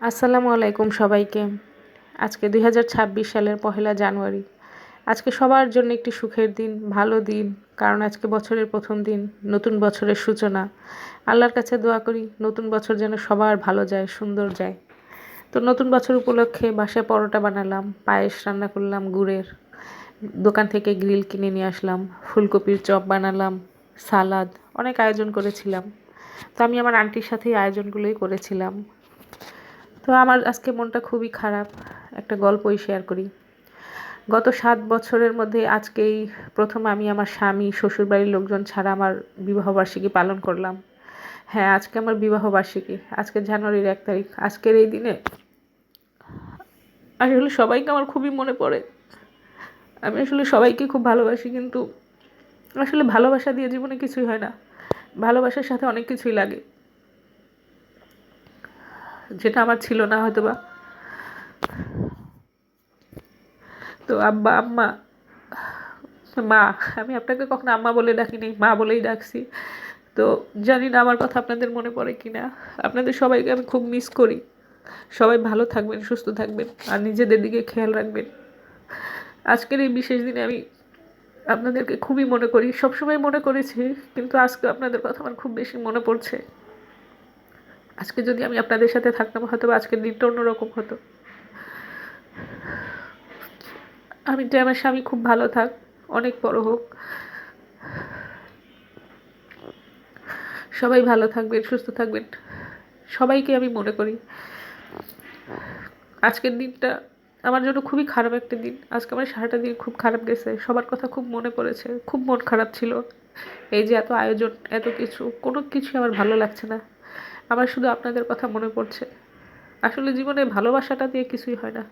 আসসালামু আলাইকুম সবাইকে। আজকে ২০২৬ সালের ১লা জানুয়ারি। আজকে সবার জন্য একটি সুখের দিন, ভালো দিন। কারণ আজকে বছরের প্রথম দিন, নতুন বছরের সূচনা। আল্লাহর কাছে দোয়া করি নতুন বছর যেন সবার ভালো যায়, সুন্দর যায়। তো নতুন বছর উপলক্ষে বাসায় পরোটা বানালাম, পায়েস রান্না করলাম গুড়ের, দোকান থেকে গ্রিল কিনে নিয়ে আসলাম, ফুলকপির চপ বানালাম, সালাদ, অনেক আয়োজন করেছিলাম। তো আমি আমার আন্টির সাথেই আয়োজনগুলোই করেছিলাম। তো আমার আজকে মনটা খুবই খারাপ, একটা গল্পই শেয়ার করি। গত ৭ বছরের মধ্যে আজকেই প্রথম আমি আমার স্বামী, শ্বশুরবাড়ির লোকজন ছাড়া আমার বিবাহবার্ষিকী পালন করলাম। হ্যাঁ, আজকে আমার বিবাহবার্ষিকী, আজকে জানুয়ারির ১ তারিখ। আজকের এই দিনে আসলে সবাইকে আমার খুবই মনে পড়ে। আমি আসলে সবাইকে খুব ভালোবাসি, কিন্তু আসলে ভালোবাসা দিয়ে জীবনে কিছুই হয় না। ভালোবাসার সাথে অনেক কিছুই লাগে, যেটা আমার ছিল না হয়তোবা। তো আব্বা, আম্মা, মা, আমি আপনাকে কখনো আম্মা বলে ডাকিনি, মা বলেই ডাকছি। তো জানি না আমার কথা আপনাদের মনে পড়ে কিনা। আপনাদের সবাইকে আমি খুব মিস করি। সবাই ভালো থাকবেন, সুস্থ থাকবেন, আর নিজেদের দিকে খেয়াল রাখবেন। আজকের এই বিশেষ দিনে আমি আপনাদেরকে খুবই মনে করি, সবসময় মনে করেছি, কিন্তু আজকে আপনাদের কথা আমার খুব বেশি মনে পড়ছে। আজকে যদি আমি আপনাদের সাথে থাকতাম, হয়তো আজকের দিনটা অন্যরকম হতো। আমি চাই আমার স্বামী খুব ভালো থাক, অনেক বড় হোক। সবাই ভালো থাকবেন, সুস্থ থাকবেন, সবাইকে আমি মনে করি। আজকের দিনটা আমার জন্য খুবই খারাপ একটা দিন। আজকে আমার সারাটা দিন খুব খারাপ গেছে, সবার কথা খুব মনে পড়েছে, খুব মন খারাপ ছিল। এই যে এত আয়োজন, এত কিছু, কোনো কিছুই আমার ভালো লাগছে না। আমার শুধু আপনাদের কথা মনে পড়ছে। আসলে জীবনে ভালোবাসাটা দিয়ে কিছুই হয় না।